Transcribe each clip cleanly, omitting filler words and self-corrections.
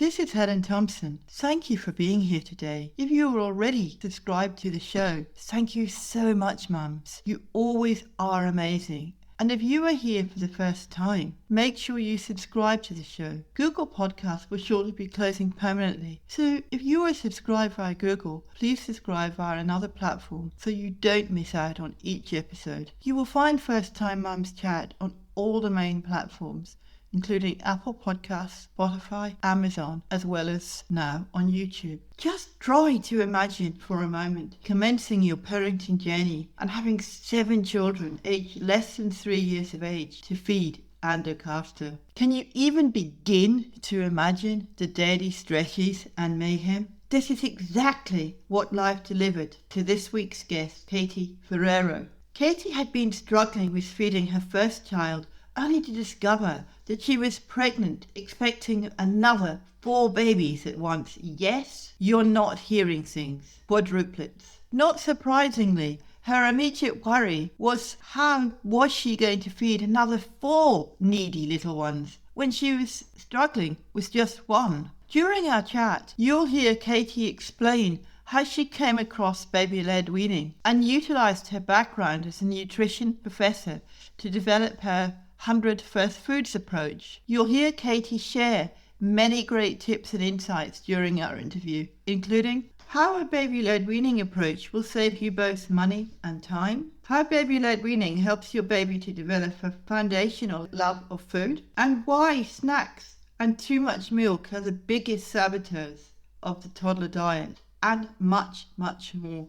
This is Helen Thompson. Thank you for being here today. If you are already subscribed to the show, thank you so much, mums. You always are amazing. And if you are here for the first time, make sure you subscribe to the show. Google Podcasts will shortly be closing permanently. So if you are subscribed via Google, please subscribe via another platform so you don't miss out on each episode. You will find First Time Mums Chat on all the main platforms, including Apple Podcasts, Spotify, Amazon, as well as now on YouTube. Just try to imagine for a moment commencing your parenting journey and having 7 children aged less than 3 years of age to feed and look after. Can you even begin to imagine the daily stresses and mayhem? This is exactly what life delivered to this week's guest, Katie Ferraro. Katie had been struggling with feeding her first child, only to discover that she was pregnant, expecting another 4 babies at once. Yes, you're not hearing things. Quadruplets. Not surprisingly, her immediate worry was how was she going to feed another 4 needy little ones when she was struggling with just 1. During our chat, you'll hear Katie explain how she came across baby-led weaning and utilized her background as a nutrition professor to develop her 100 First Foods approach. You'll hear Katie share many great tips and insights during our interview, including how a baby-led weaning approach will save you both money and time, how baby-led weaning helps your baby to develop a foundational love of food, and why snacks and too much milk are the biggest saboteurs of the toddler diet, and much, much more.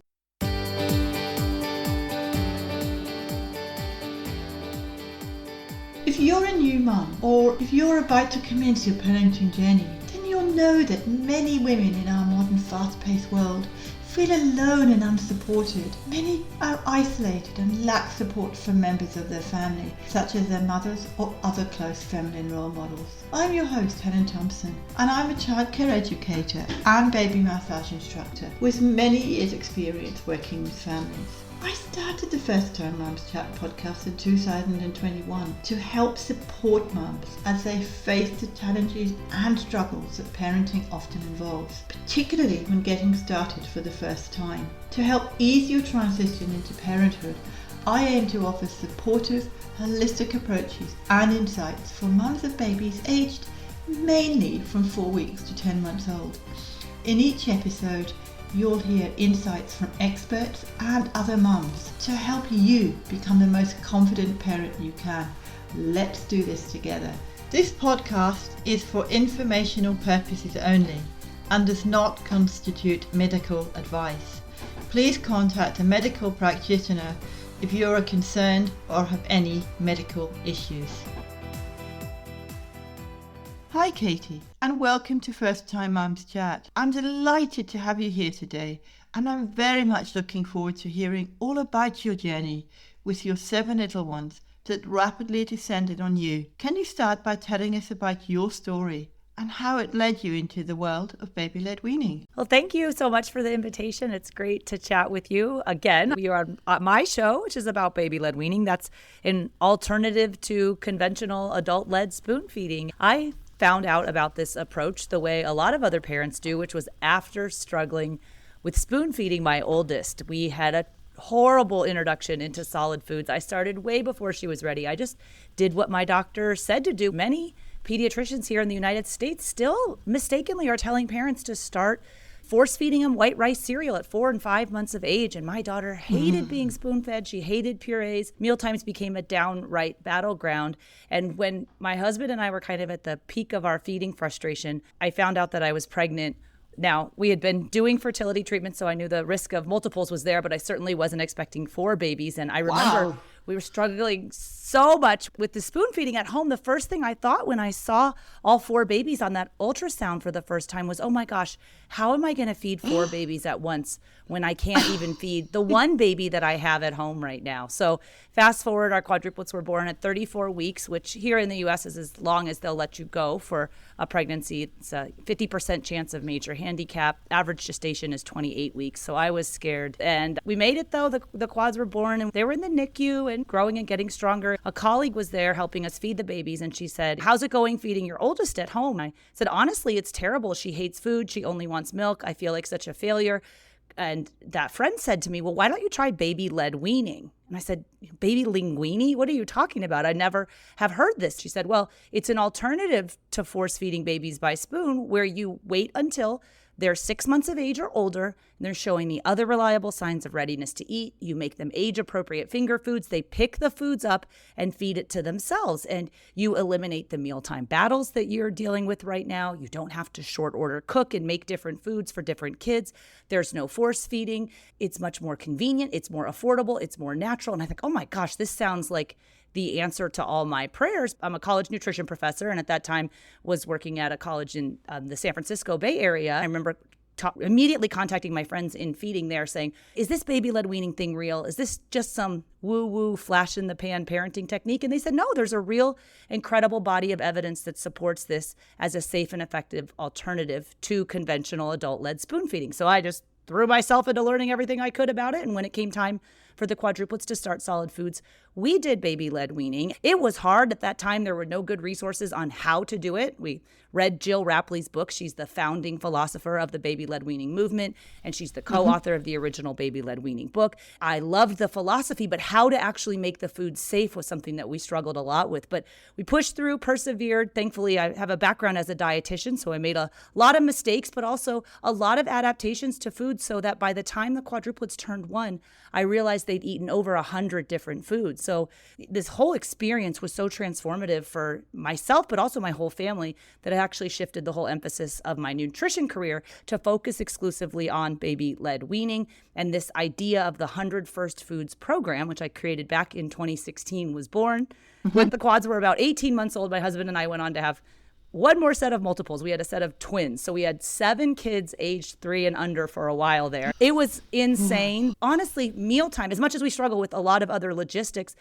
If you're a new mum, or if you're about to commence your parenting journey, then you'll know that many women in our modern fast-paced world feel alone and unsupported. Many are isolated and lack support from members of their family, such as their mothers or other close feminine role models. I'm your host, Helen Thompson, and I'm a childcare educator and baby massage instructor with many years' experience working with families. I started the First Time Mums Chat podcast in 2021 to help support mums as they face the challenges and struggles that parenting often involves, particularly when getting started for the first time. To help ease your transition into parenthood, I aim to offer supportive, holistic approaches and insights for mums of babies aged mainly from 4 weeks to 10 months old. In each episode, you'll hear insights from experts and other mums to help you become the most confident parent you can. Let's do this together. This podcast is for informational purposes only and does not constitute medical advice. Please contact a medical practitioner if you are concerned or have any medical issues. Hi Katie, and welcome to First Time Mums Chat. I'm delighted to have you here today, and I'm very much looking forward to hearing all about your journey with your 7 little ones that rapidly descended on you. Can you start by telling us about your story and how it led you into the world of baby-led weaning? Well, thank you so much for the invitation. It's great to chat with you again. You're on my show, which is about baby-led weaning. That's an alternative to conventional adult-led spoon feeding. I found out about this approach the way a lot of other parents do, which was after struggling with spoon feeding my oldest. We had a horrible introduction into solid foods. I started way before she was ready. I just did what my doctor said to do. Many pediatricians here in the United States still mistakenly are telling parents to start force feeding them white rice cereal at 4 and 5 months of age. And my daughter hated being spoon fed. She hated purees. Mealtimes became a downright battleground. And when my husband and I were kind of at the peak of our feeding frustration, I found out that I was pregnant. Now, we had been doing fertility treatment, so I knew the risk of multiples was there, but I certainly wasn't expecting 4 babies. And I remember we were struggling so much with the spoon feeding at home. The first thing I thought when I saw all 4 babies on that ultrasound for the first time was, oh my gosh, how am I going to feed 4 babies at once when I can't even feed the 1 baby that I have at home right now? So fast forward, our quadruplets were born at 34 weeks, which here in the U.S. is as long as they'll let you go for a pregnancy. It's a 50% chance of major handicap. Average gestation is 28 weeks. So I was scared. And we made it though. The quads were born and they were in the NICU and growing and getting stronger. A colleague was there helping us feed the babies, and she said, "How's it going feeding your oldest at home?" I said, "Honestly, it's terrible. She hates food. She only wants milk. I feel like such a failure." And that friend said to me, "Well, why don't you try baby-led weaning?" And I said, "Baby-led weaning? What are you talking about? I never have heard this." She said, "Well, it's an alternative to force feeding babies by spoon, where you wait until they're 6 months of age or older, and they're showing the other reliable signs of readiness to eat. You make them age-appropriate finger foods. They pick the foods up and feed it to themselves. And you eliminate the mealtime battles that you're dealing with right now. You don't have to short order cook and make different foods for different kids. There's no force feeding. It's much more convenient. It's more affordable. It's more natural." And I think, oh my gosh, this sounds like the answer to all my prayers. I'm a college nutrition professor, and at that time was working at a college in the San Francisco Bay Area. I remember immediately contacting my friends in feeding there saying, "Is this baby-led weaning thing real? Is this just some woo-woo flash-in-the-pan parenting technique?" And they said, "No, there's a real incredible body of evidence that supports this as a safe and effective alternative to conventional adult-led spoon feeding." So I just threw myself into learning everything I could about it. And when it came time for the quadruplets to start solid foods, we did baby-led weaning. It was hard at that time. There were no good resources on how to do it. We read Jill Rapley's book. She's the founding philosopher of the baby-led weaning movement, and she's the co-author of the original baby-led weaning book. I loved the philosophy, but how to actually make the food safe was something that we struggled a lot with. But we pushed through, persevered. Thankfully, I have a background as a dietitian, so I made a lot of mistakes, but also a lot of adaptations to food, so that by the time the quadruplets turned 1, I realized they'd eaten over 100 different foods. So this whole experience was so transformative for myself, but also my whole family, that it actually shifted the whole emphasis of my nutrition career to focus exclusively on baby-led weaning. And this idea of the 100 First Foods program, which I created back in 2016, was born. When the quads were about 18 months old, my husband and I went on to have one more set of multiples. We had a set of twins. So we had 7 kids aged 3 and under for a while there. It was insane. Honestly, mealtime, as much as we struggle with a lot of other logistics,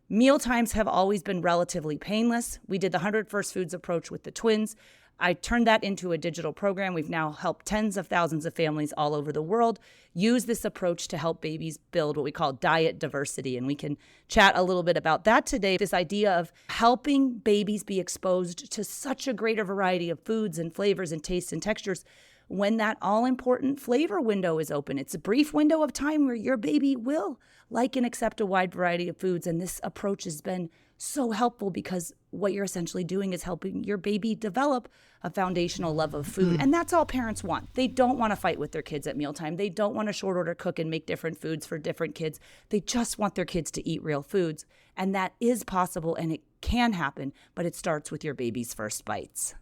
meal times have always been relatively painless. We did the 100 First Foods approach with the twins. I turned that into a digital program. We've now helped tens of thousands of families all over the world use this approach to help babies build what we call diet diversity. And we can chat a little bit about that today. This idea of helping babies be exposed to such a greater variety of foods and flavors and tastes and textures when that all-important flavor window is open. It's a brief window of time where your baby will like and accept a wide variety of foods. And this approach has been so helpful because what you're essentially doing is helping your baby develop a foundational love of food. And that's all parents want. They don't want to fight with their kids at mealtime. They don't want to short order cook and make different foods for different kids. They just want their kids to eat real foods. And that is possible and it can happen, but it starts with your baby's first bites.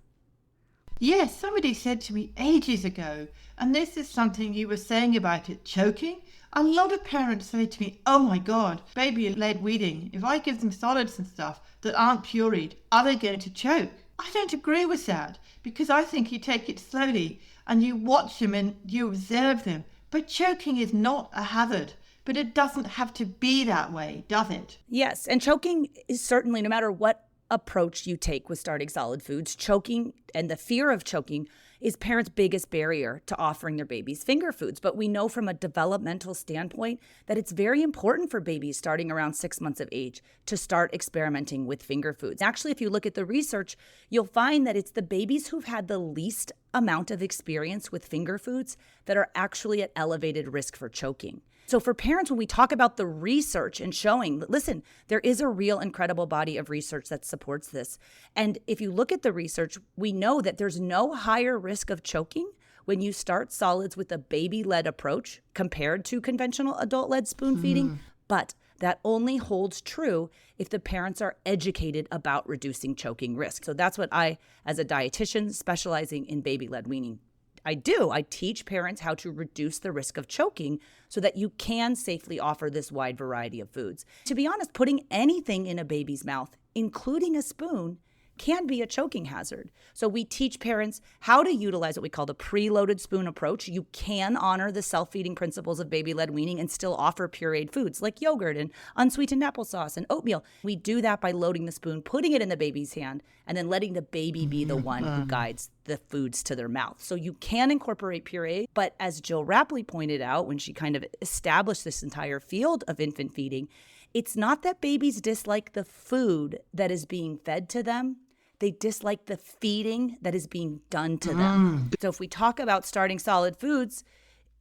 Yes, somebody said to me ages ago, and this is something you were saying about it, choking. A lot of parents say to me, "Oh my God, baby-led weaning, if I give them solids and stuff that aren't pureed, are they going to choke?" I don't agree with that, because I think you take it slowly and you watch them and you observe them. But choking is not a hazard. But it doesn't have to be that way, does it? Yes, and choking is certainly, no matter what approach you take with starting solid foods, choking and the fear of choking is parents' biggest barrier to offering their babies finger foods. But we know from a developmental standpoint that it's very important for babies starting around 6 months of age to start experimenting with finger foods. Actually, if you look at the research, you'll find that it's the babies who've had the least amount of experience with finger foods that are actually at elevated risk for choking. So for parents, when we talk about the research and showing, listen, there is a real incredible body of research that supports this. And if you look at the research, we know that there's no higher risk of choking when you start solids with a baby-led approach compared to conventional adult-led spoon feeding. But that only holds true if the parents are educated about reducing choking risk. So that's what I, as a dietitian specializing in baby-led weaning, I do. I teach parents how to reduce the risk of choking so that you can safely offer this wide variety of foods. To be honest, putting anything in a baby's mouth, including a spoon, can be a choking hazard. So we teach parents how to utilize what we call the preloaded spoon approach. You can honor the self-feeding principles of baby-led weaning and still offer pureed foods like yogurt and unsweetened applesauce and oatmeal. We do that by loading the spoon, putting it in the baby's hand, and then letting the baby be the one who guides the foods to their mouth. So you can incorporate puree, but as Jill Rapley pointed out when she kind of established this entire field of infant feeding, It's not that babies dislike the food that is being fed to them. They dislike the feeding that is being done to them. So if we talk about starting solid foods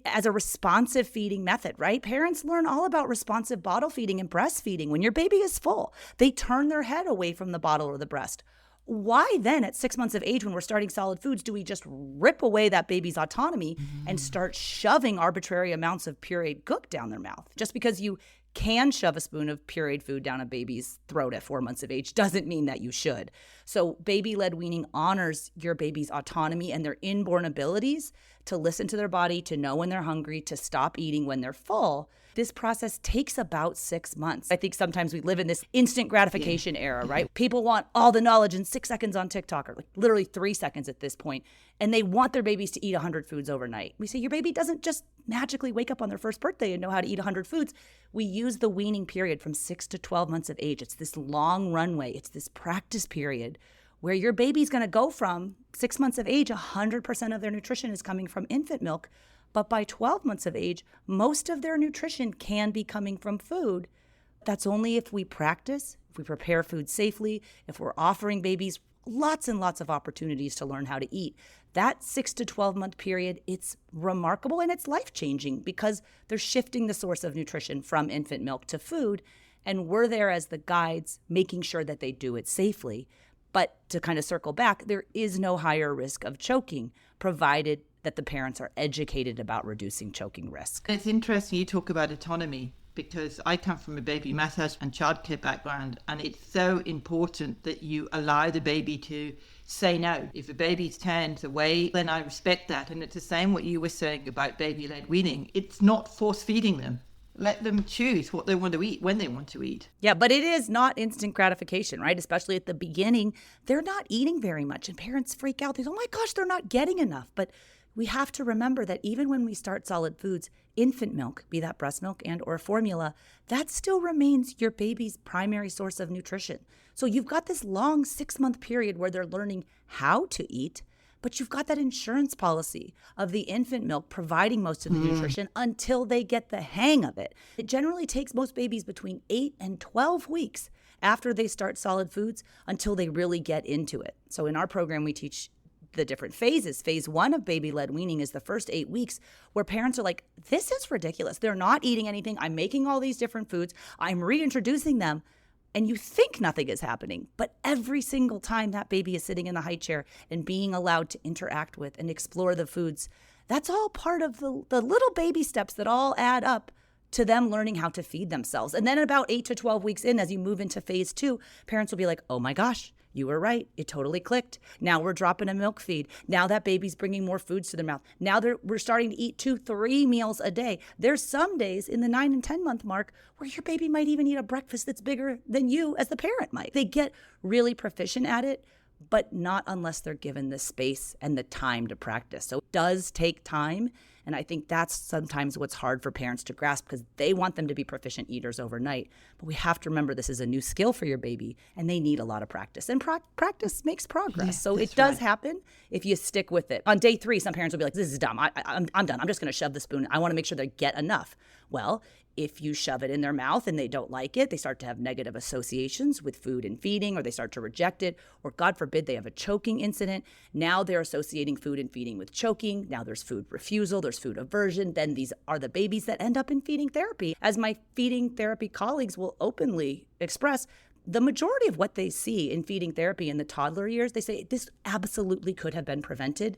as a responsive feeding method, right? Parents learn all about responsive bottle feeding and breastfeeding. When your baby is full, they turn their head away from the bottle or the breast. Why then at 6 months of age, when we're starting solid foods, do we just rip away that baby's autonomy and start shoving arbitrary amounts of pureed gook down their mouth? Just because you can shove a spoon of pureed food down a baby's throat at 4 months of age doesn't mean that you should. So baby-led weaning honors your baby's autonomy and their inborn abilities to listen to their body, to know when they're hungry, to stop eating when they're full. This process takes about 6 months. I think sometimes we live in this instant gratification era, right? People want all the knowledge in 6 seconds on TikTok, or like literally 3 seconds at this point, and they want their babies to eat 100 foods overnight. We say your baby doesn't just magically wake up on their first birthday and know how to eat 100 foods. We use the weaning period from 6 to 12 months of age. It's this long runway. It's this practice period where your baby's going to go from 6 months of age, 100% of their nutrition is coming from infant milk. But by 12 months of age, most of their nutrition can be coming from food. That's only if we practice, if we prepare food safely, if we're offering babies lots and lots of opportunities to learn how to eat. That 6 to 12 month period, it's remarkable and it's life-changing because they're shifting the source of nutrition from infant milk to food. And we're there as the guides, making sure that they do it safely. But to kind of circle back, there is no higher risk of choking, provided that the parents are educated about reducing choking risk. It's interesting you talk about autonomy because I come from a baby massage and childcare background, and it's so important that you allow the baby to say no. If a baby's turned away, then I respect that. And it's the same what you were saying about baby-led weaning. It's not force-feeding them. Let them choose what they want to eat when they want to eat. Yeah, but it is not instant gratification, right? Especially at the beginning, they're not eating very much and parents freak out. They say, oh my gosh, they're not getting enough. But we have to remember that even when we start solid foods, infant milk, be that breast milk and or formula, that still remains your baby's primary source of nutrition. So you've got this long 6 month period where they're learning how to eat, but you've got that insurance policy of the infant milk providing most of the nutrition until they get the hang of it. It generally takes most babies between 8 and 12 weeks after they start solid foods until they really get into it. So in our program, we teach the different phases. Phase 1 of baby-led weaning is the first 8 weeks where parents are like, this is ridiculous. They're not eating anything. I'm making all these different foods. I'm reintroducing them. And you think nothing is happening. But every single time that baby is sitting in the high chair and being allowed to interact with and explore the foods, that's all part of the little baby steps that all add up to them learning how to feed themselves. And then about 8 to 12 weeks in, as you move into phase 2, parents will be like, oh my gosh, you were right. It totally clicked. Now we're dropping a milk feed. Now that baby's bringing more foods to their mouth. Now we're starting to eat 2-3 meals a day. There's some days in the 9 and 10 month mark where your baby might even eat a breakfast that's bigger than you as the parent might. They get really proficient at it, but not unless they're given the space and the time to practice. So it does take time. And I think that's sometimes what's hard for parents to grasp because they want them to be proficient eaters overnight. But we have to remember this is a new skill for your baby and they need a lot of practice. And practice makes progress. Yeah, so it does happen if you stick with it. On day 3, some parents will be like, this is dumb. I'm done. I'm just going to shove the spoon. I want to make sure they get enough. Well, if you shove it in their mouth and they don't like it, they start to have negative associations with food and feeding, or they start to reject it, or God forbid they have a choking incident. Now they're associating food and feeding with choking. Now there's food refusal, there's food aversion. Then these are the babies that end up in feeding therapy. As my feeding therapy colleagues will openly express, the majority of what they see in feeding therapy in the toddler years, they say this absolutely could have been prevented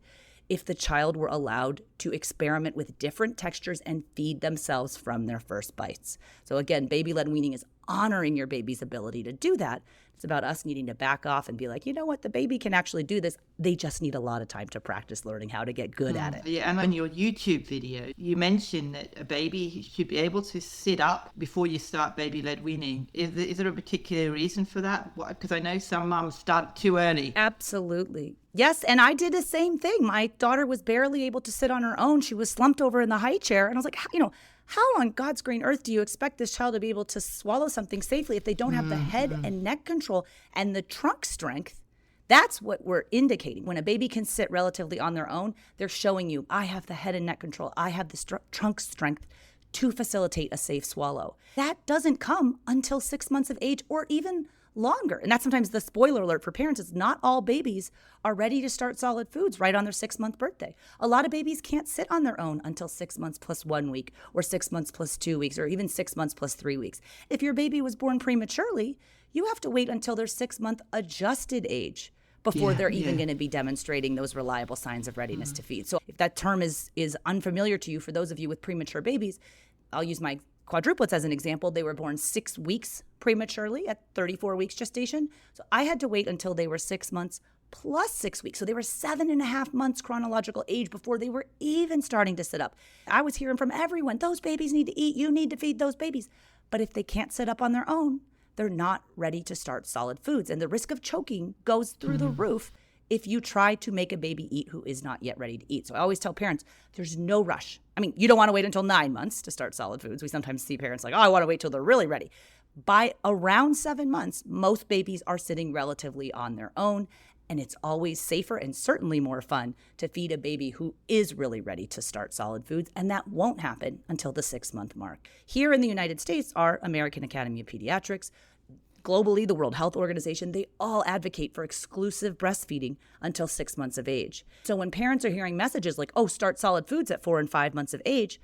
if the child were allowed to experiment with different textures and feed themselves from their first bites. So again, baby-led weaning is honoring your baby's ability to do that. It's about us needing to back off and be like, you know what, the baby can actually do this. They just need a lot of time to practice learning how to get good at it. Yeah, and on your YouTube video, you mentioned that a baby should be able to sit up before you start baby-led weaning. Is there a particular reason for that? Because I know some moms start too early. Absolutely. Yes, and I did the same thing. My daughter was barely able to sit on her own. She was slumped over in the high chair. And I was like, how on God's green earth do you expect this child to be able to swallow something safely if they don't have the head and neck control and the trunk strength? That's what we're indicating. When a baby can sit relatively on their own, they're showing you, I have the head and neck control. I have the trunk strength to facilitate a safe swallow. That doesn't come until 6 months of age or even longer. And that's sometimes the spoiler alert for parents is not all babies are ready to start solid foods right on their 6-month birthday. A lot of babies can't sit on their own until 6 months plus 1 week or 6 months plus 2 weeks or even 6 months plus 3 weeks. If your baby was born prematurely, you have to wait until their 6-month adjusted age before they're even going to be demonstrating those reliable signs of readiness to feed. So if that term is unfamiliar to you, for those of you with premature babies, I'll use my quadruplets as an example. They were born 6 weeks prematurely at 34 weeks gestation. So I had to wait until they were 6 months plus 6 weeks. So they were 7.5 months chronological age before they were even starting to sit up. I was hearing from everyone, those babies need to eat. You need to feed those babies. But if they can't sit up on their own, they're not ready to start solid foods. And the risk of choking goes through the roof if you try to make a baby eat who is not yet ready to eat. So I always tell parents, there's no rush. I mean, you don't want to wait until 9 months to start solid foods. We sometimes see parents like, oh, I want to wait till they're really ready. By around 7 months, most babies are sitting relatively on their own. And it's always safer and certainly more fun to feed a baby who is really ready to start solid foods. And that won't happen until the 6-month mark. Here in the United States, our American Academy of Pediatrics, globally, the World Health Organization, they all advocate for exclusive breastfeeding until 6 months of age. So when parents are hearing messages like, oh, start solid foods at 4 and 5 months of age,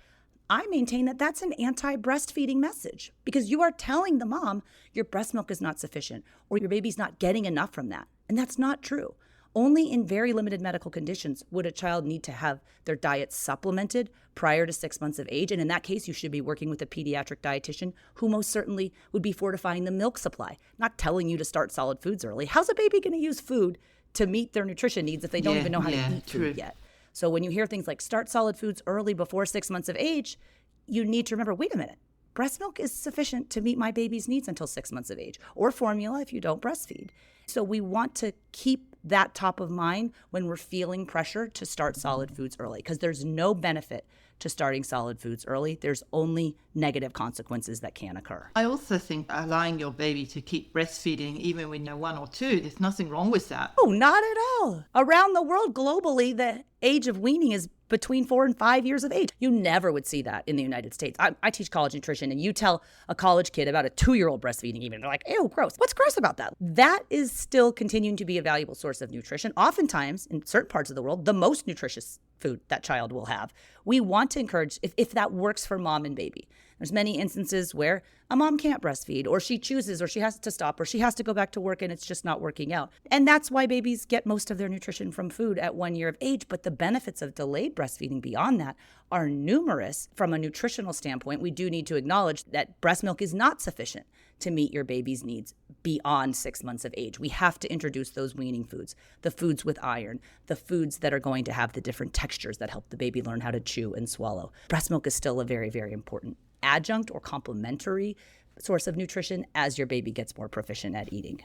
I maintain that that's an anti-breastfeeding message because you are telling the mom your breast milk is not sufficient or your baby's not getting enough from that. And that's not true. Only in very limited medical conditions would a child need to have their diet supplemented prior to 6 months of age. And in that case, you should be working with a pediatric dietitian who most certainly would be fortifying the milk supply, not telling you to start solid foods early. How's a baby going to use food to meet their nutrition needs if they don't even know how to eat food yet? So when you hear things like start solid foods early before 6 months of age, you need to remember, wait a minute, breast milk is sufficient to meet my baby's needs until 6 months of age, or formula if you don't breastfeed. So we want to keep that top of mind when we're feeling pressure to start solid foods early, because there's no benefit to starting solid foods early. There's only negative consequences that can occur. I also think allowing your baby to keep breastfeeding even when they're 1 or 2, there's nothing wrong with that. Oh, not at all. Around the world, globally, the age of weaning is between 4 and 5 years of age. You never would see that in the United States. I teach college nutrition, and you tell a college kid about a 2-year-old breastfeeding even, they're like, ew, gross. What's gross about that? That is still continuing to be a valuable source of nutrition. Oftentimes, in certain parts of the world, the most nutritious food that child will have. We want to encourage, if that works for mom and baby. There's many instances where a mom can't breastfeed, or she chooses, or she has to stop, or she has to go back to work and it's just not working out. And that's why babies get most of their nutrition from food at 1 year of age. But the benefits of delayed breastfeeding beyond that are numerous. From a nutritional standpoint, we do need to acknowledge that breast milk is not sufficient to meet your baby's needs beyond 6 months of age. We have to introduce those weaning foods, the foods with iron, the foods that are going to have the different textures that help the baby learn how to chew and swallow. Breast milk is still a very, very important adjunct or complementary source of nutrition as your baby gets more proficient at eating.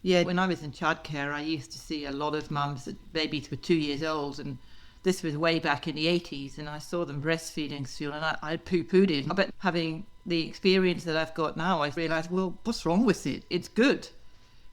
Yeah, when I was in childcare, I used to see a lot of mums that babies were 2 years old, and this was way back in the 80s, and I saw them breastfeeding still, and I poo-pooed it. But having the experience that I've got now, I realised, well, what's wrong with it? It's good.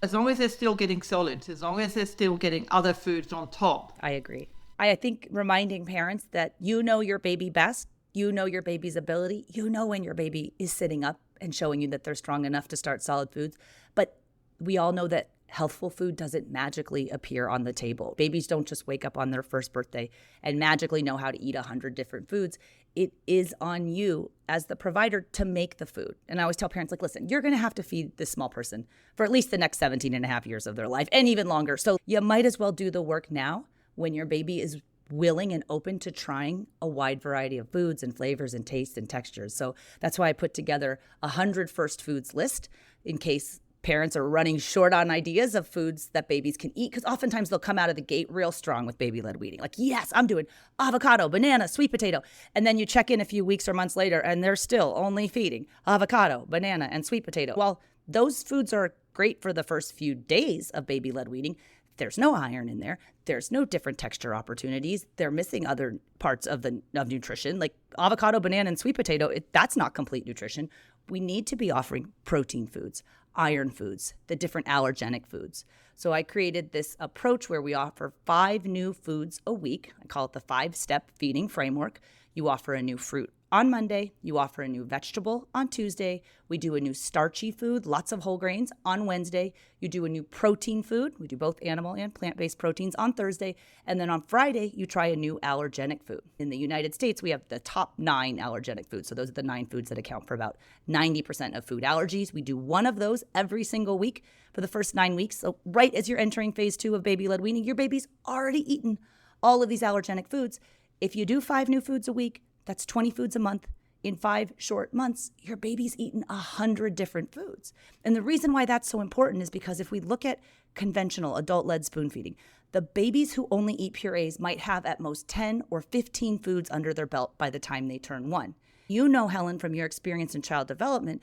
As long as they're still getting solids, as long as they're still getting other foods on top. I agree. I think reminding parents that you know your baby best, you know your baby's ability, you know when your baby is sitting up and showing you that they're strong enough to start solid foods. But we all know that healthful food doesn't magically appear on the table. Babies don't just wake up on their first birthday and magically know how to eat 100 different foods. It is on you as the provider to make the food. And I always tell parents, like, listen, you're going to have to feed this small person for at least the next 17 and a half years of their life and even longer. So you might as well do the work now when your baby is willing and open to trying a wide variety of foods and flavors and tastes and textures. So that's why I put together a 100 first foods list in case parents are running short on ideas of foods that babies can eat, because oftentimes they'll come out of the gate real strong with baby-led weaning. Like, yes, I'm doing avocado, banana, sweet potato. And then you check in a few weeks or months later and they're still only feeding avocado, banana, and sweet potato. Well, those foods are great for the first few days of baby-led weaning. There's no iron in there. There's no different texture opportunities. They're missing other parts of nutrition, like avocado, banana, and sweet potato. That's not complete nutrition. We need to be offering protein foods, iron foods, the different allergenic foods, So I created this approach where we offer 5 new foods a week. I call it the 5-step feeding framework. You offer a new fruit on Monday. You offer a new vegetable on Tuesday. We do a new starchy food, lots of whole grains, on Wednesday. You do a new protein food. We do both animal and plant-based proteins on Thursday. And then on Friday, you try a new allergenic food. In the United States, we have the top 9 allergenic foods. So those are the 9 foods that account for about 90% of food allergies. We do one of those every single week for the first 9 weeks. So right as you're entering phase 2 of baby-led weaning, your baby's already eaten all of these allergenic foods. If you do 5 new foods a week, that's 20 foods a month. In 5 short months, your baby's eaten 100 different foods. And the reason why that's so important is because if we look at conventional adult-led spoon feeding, the babies who only eat purees might have at most 10 or 15 foods under their belt by the time they turn 1. You know, Helen, from your experience in child development,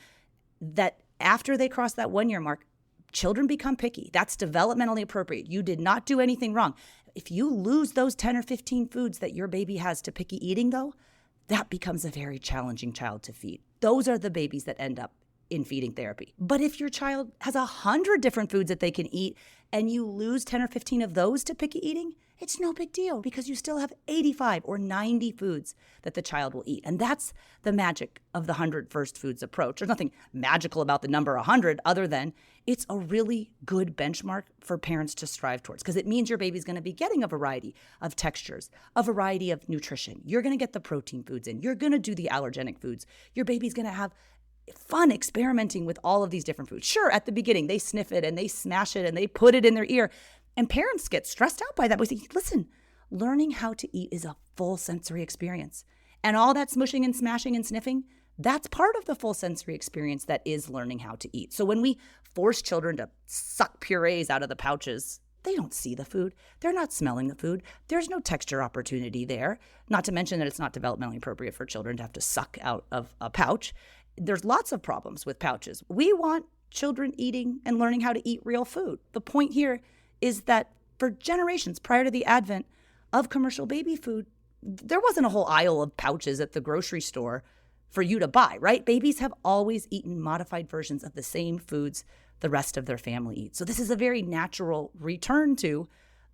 that after they cross that 1-year mark, children become picky. That's developmentally appropriate. You did not do anything wrong. If you lose those 10 or 15 foods that your baby has to picky eating, though, that becomes a very challenging child to feed. Those are the babies that end up in feeding therapy. But if your child has 100 different foods that they can eat and you lose 10 or 15 of those to picky eating, it's no big deal because you still have 85 or 90 foods that the child will eat. And that's the magic of the 100 first foods approach. There's nothing magical about the number 100 other than it's a really good benchmark for parents to strive towards because it means your baby's going to be getting a variety of textures, a variety of nutrition. You're going to get the protein foods in. You're going to do the allergenic foods. Your baby's going to have fun experimenting with all of these different foods. Sure, at the beginning, they sniff it and they smash it and they put it in their ear. And parents get stressed out by that. We say, listen, learning how to eat is a full sensory experience. And all that smushing and smashing and sniffing, that's part of the full sensory experience that is learning how to eat. So when we force children to suck purees out of the pouches, they don't see the food. They're not smelling the food. There's no texture opportunity there. Not to mention that it's not developmentally appropriate for children to have to suck out of a pouch. There's lots of problems with pouches. We want children eating and learning how to eat real food. The point here is that for generations prior to the advent of commercial baby food, there wasn't a whole aisle of pouches at the grocery store for you to buy, right? Babies have always eaten modified versions of the same foods the rest of their family eats. So this is a very natural return to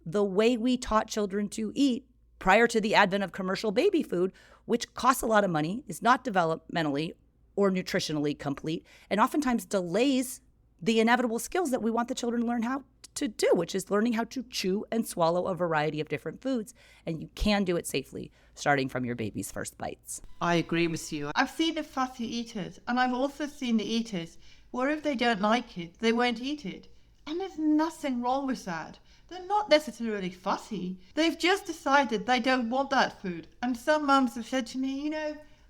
the way we taught children to eat prior to the advent of commercial baby food, which costs a lot of money, is not developmentally or nutritionally complete, and oftentimes delays the inevitable skills that we want the children to learn how to do, which is learning how to chew and swallow a variety of different foods. And you can do it safely, starting from your baby's first bites. I agree with you. I've seen the fussy eaters, and I've also seen the eaters where if they don't like it, they won't eat it. And there's nothing wrong with that. They're not necessarily fussy. They've just decided they don't want that food. And some mums have said to me,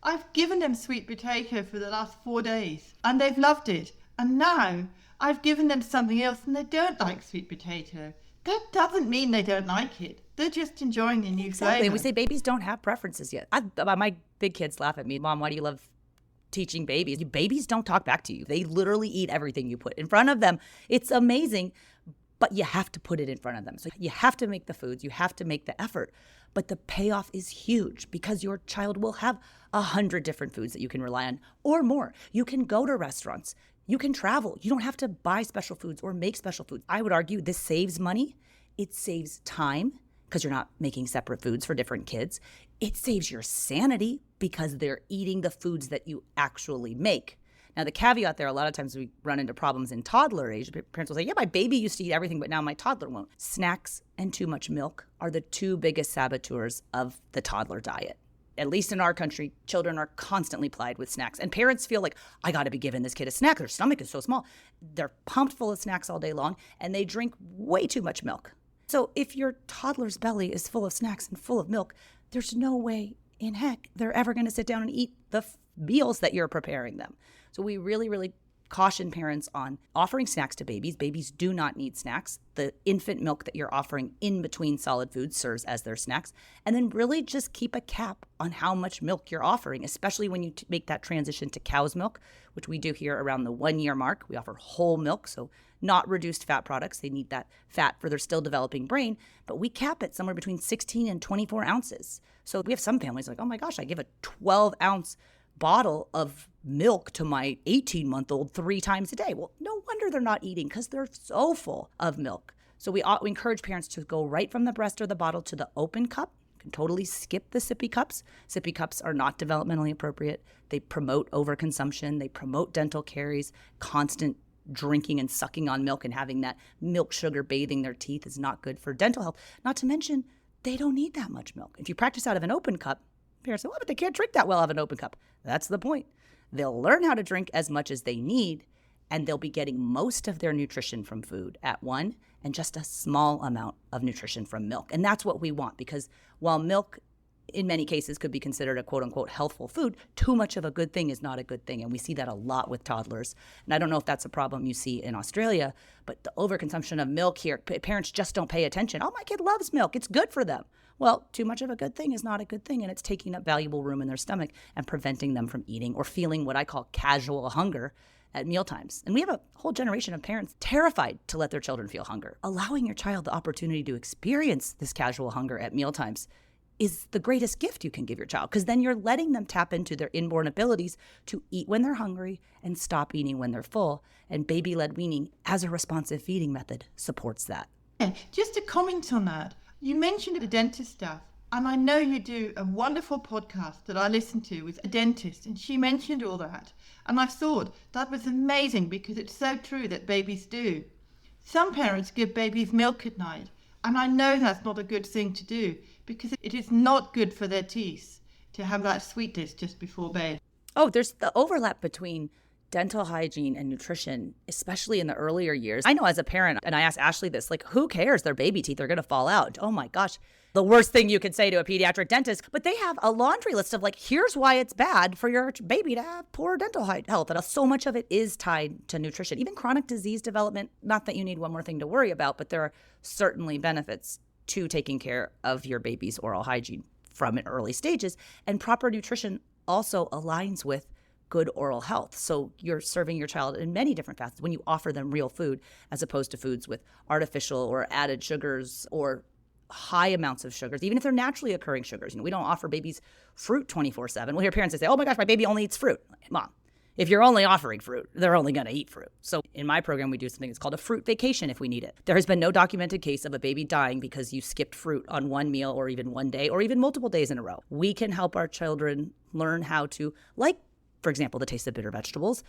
I've given them sweet potato for the last 4 days, and they've loved it. And now I've given them something else and they don't like sweet potato. That doesn't mean they don't like it. They're just enjoying the new Exactly. flavor. We say babies don't have preferences yet. My big kids laugh at me. Mom, why do you love teaching babies? Babies don't talk back to you. They literally eat everything you put in front of them. It's amazing, but you have to put it in front of them. So you have to make the foods. You have to make the effort. But the payoff is huge because your child will have 100 different foods that you can rely on or more. You can go to restaurants. You can travel. You don't have to buy special foods or make special foods. I would argue this saves money. It saves time because you're not making separate foods for different kids. It saves your sanity because they're eating the foods that you actually make. Now, the caveat there, a lot of times we run into problems in toddler age. Parents will say, yeah, my baby used to eat everything, but now my toddler won't. Snacks and too much milk are the 2 biggest saboteurs of the toddler diet. At least in our country, children are constantly plied with snacks. And parents feel like, I got to be giving this kid a snack. Their stomach is so small. They're pumped full of snacks all day long, and they drink way too much milk. So if your toddler's belly is full of snacks and full of milk, there's no way in heck they're ever going to sit down and eat the meals that you're preparing them. So we really, really caution parents on offering snacks to babies. Babies do not need snacks. The infant milk that you're offering in between solid foods serves as their snacks. And then really just keep a cap on how much milk you're offering, especially when you make that transition to cow's milk, which we do here around the 1-year mark. We offer whole milk, so not reduced fat products. They need that fat for their still developing brain, but we cap it somewhere between 16 and 24 ounces. So we have some families like, oh my gosh, I give a 12-ounce bottle of milk to my 18-month-old 3 times a day. Well, no wonder they're not eating because they're so full of milk. So we encourage parents to go right from the breast or the bottle to the open cup. You can totally skip the sippy cups. Sippy cups are not developmentally appropriate. They promote overconsumption. They promote dental caries. Constant drinking and sucking on milk and having that milk sugar bathing their teeth is not good for dental health. Not to mention, they don't need that much milk. If you practice out of an open cup, parents say, well, but they can't drink that well out of an open cup. That's the point. They'll learn how to drink as much as they need, and they'll be getting most of their nutrition from food at one and just a small amount of nutrition from milk. And that's what we want, because while milk in many cases could be considered a quote unquote healthful food, too much of a good thing is not a good thing. And we see that a lot with toddlers. And I don't know if that's a problem you see in Australia, but the overconsumption of milk here, parents just don't pay attention. Oh, my kid loves milk. It's good for them. Well, too much of a good thing is not a good thing, and it's taking up valuable room in their stomach and preventing them from eating or feeling what I call casual hunger at mealtimes. And we have a whole generation of parents terrified to let their children feel hunger. Allowing your child the opportunity to experience this casual hunger at mealtimes is the greatest gift you can give your child, because then you're letting them tap into their inborn abilities to eat when they're hungry and stop eating when they're full. And baby-led weaning as a responsive feeding method supports that. Yeah, just to comment on that, you mentioned the dentist staff, and I know you do a wonderful podcast that I listened to with a dentist, and she mentioned all that. And I thought that was amazing, because it's so true that babies do. Some parents give babies milk at night, and I know that's not a good thing to do, because it is not good for their teeth to have that sweetness just before bed. Oh, there's the overlap between dental hygiene and nutrition, especially in the earlier years. I know as a parent, and I asked Ashley this, like, who cares? Their baby teeth are going to fall out. Oh my gosh. The worst thing you could say to a pediatric dentist, but they have a laundry list of like, here's why it's bad for your baby to have poor dental health. And so much of it is tied to nutrition. Even chronic disease development, not that you need one more thing to worry about, but there are certainly benefits to taking care of your baby's oral hygiene from early stages. And proper nutrition also aligns with good oral health. So you're serving your child in many different facets when you offer them real food, as opposed to foods with artificial or added sugars or high amounts of sugars, even if they're naturally occurring sugars. We don't offer babies fruit 24/7. We'll hear parents that say, oh my gosh, my baby only eats fruit. Mom, if you're only offering fruit, they're only going to eat fruit. So in my program, we do something that's called a fruit vacation if we need it. There has been no documented case of a baby dying because you skipped fruit on one meal or even one day or even multiple days in a row. We can help our children learn how to like, for example, the taste of bitter vegetables,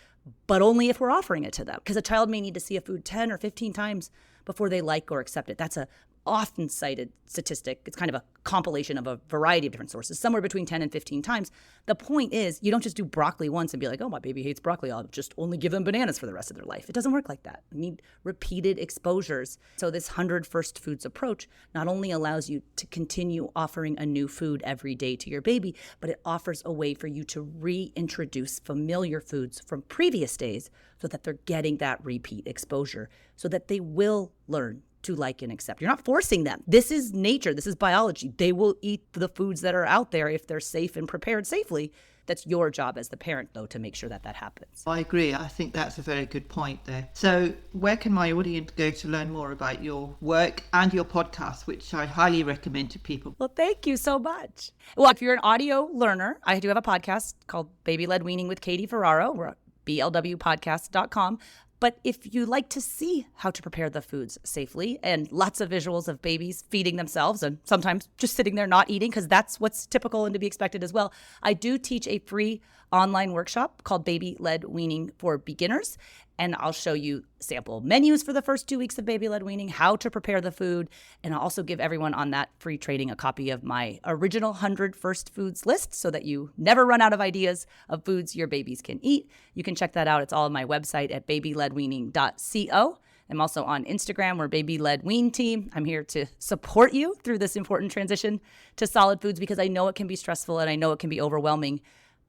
but only if we're offering it to them. Because a child may need to see a food 10 or 15 times before they like or accept it. That's a often cited statistic. It's kind of a compilation of a variety of different sources, somewhere between 10 and 15 times. The point is, you don't just do broccoli once and be like, oh, my baby hates broccoli, I'll just only give them bananas for the rest of their life. It doesn't work like that. You need repeated exposures. So this 100 first foods approach not only allows you to continue offering a new food every day to your baby, but it offers a way for you to reintroduce familiar foods from previous days so that they're getting that repeat exposure, so that they will learn to like and accept. You're not forcing them. This is nature. This is biology. They will eat the foods that are out there if they're safe and prepared safely. That's your job as the parent, though, to make sure that that happens. I agree. I think that's a very good point there. So where can my audience go to learn more about your work and your podcast, which I highly recommend to people? Well, thank you so much. Well, if you're an audio learner, I do have a podcast called Baby-Led Weaning with Katie Ferraro. We're at blwpodcast.com. But if you like to see how to prepare the foods safely and lots of visuals of babies feeding themselves and sometimes just sitting there not eating, because that's what's typical and to be expected as well, I do teach a free online workshop called Baby-Led Weaning for Beginners. And I'll show you sample menus for the first 2 weeks of baby-led weaning, how to prepare the food. And I'll also give everyone on that free training a copy of my original 100 first foods list so that you never run out of ideas of foods your babies can eat. You can check that out. It's all on my website at babyledweaning.co. I'm also on Instagram. We're Baby-Led Wean Team. I'm here to support you through this important transition to solid foods, because I know it can be stressful and I know it can be overwhelming.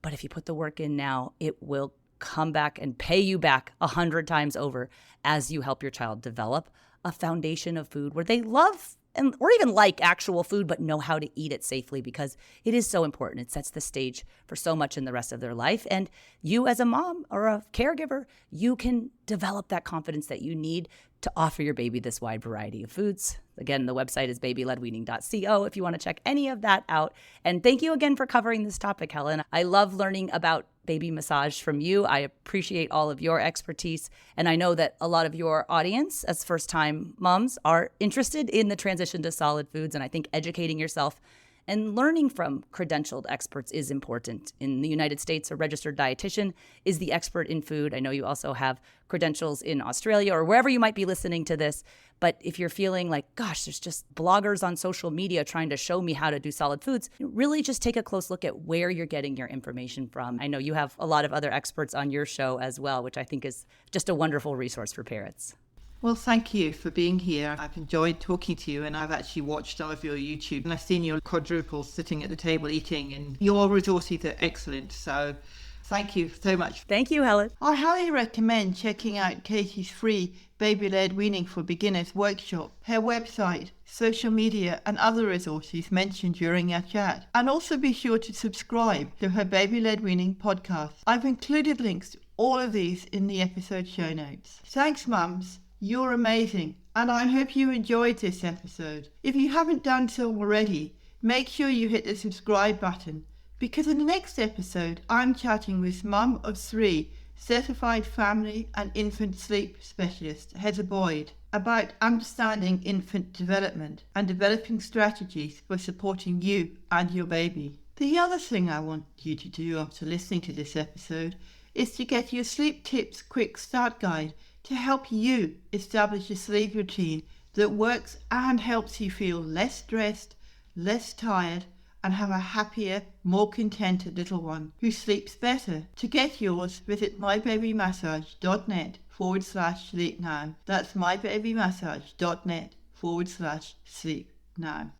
But if you put the work in now, it will come back and pay you back 100 times over as you help your child develop a foundation of food where they love and or even like actual food, but know how to eat it safely, because it is so important. It sets the stage for so much in the rest of their life. And you as a mom or a caregiver, you can develop that confidence that you need to offer your baby this wide variety of foods. Again, the website is babyledweaning.co if you want to check any of that out. And thank you again for covering this topic, Helen. I love learning about baby massage from you. I appreciate all of your expertise. And I know that a lot of your audience as first-time moms are interested in the transition to solid foods. And I think educating yourself and learning from credentialed experts is important. In the United States, a registered dietitian is the expert in food. I know you also have credentials in Australia or wherever you might be listening to this. But if you're feeling like, gosh, there's just bloggers on social media trying to show me how to do solid foods, really just take a close look at where you're getting your information from. I know you have a lot of other experts on your show as well, which I think is just a wonderful resource for parents. Well, thank you for being here. I've enjoyed talking to you, and I've actually watched some of your YouTube, and I've seen your quadruplets sitting at the table eating, and your resources are excellent. So thank you so much. Thank you, Helen. I highly recommend checking out Katie's free Baby-Led Weaning for Beginners workshop, her website, social media, and other resources mentioned during our chat. And also be sure to subscribe to her Baby-Led Weaning podcast. I've included links to all of these in the episode show notes. Thanks, mums. You're amazing, and I hope you enjoyed this episode. If you haven't done so already, make sure you hit the subscribe button, because in the next episode, I'm chatting with mum of 3, certified family and infant sleep specialist, Heather Boyd, about understanding infant development and developing strategies for supporting you and your baby. The other thing I want you to do after listening to this episode is to get your Sleep Tips Quick Start Guide to help you establish a sleep routine that works and helps you feel less stressed, less tired, and have a happier, more contented little one who sleeps better. To get yours, visit mybabymassage.net/sleep now. That's mybabymassage.net/sleep now.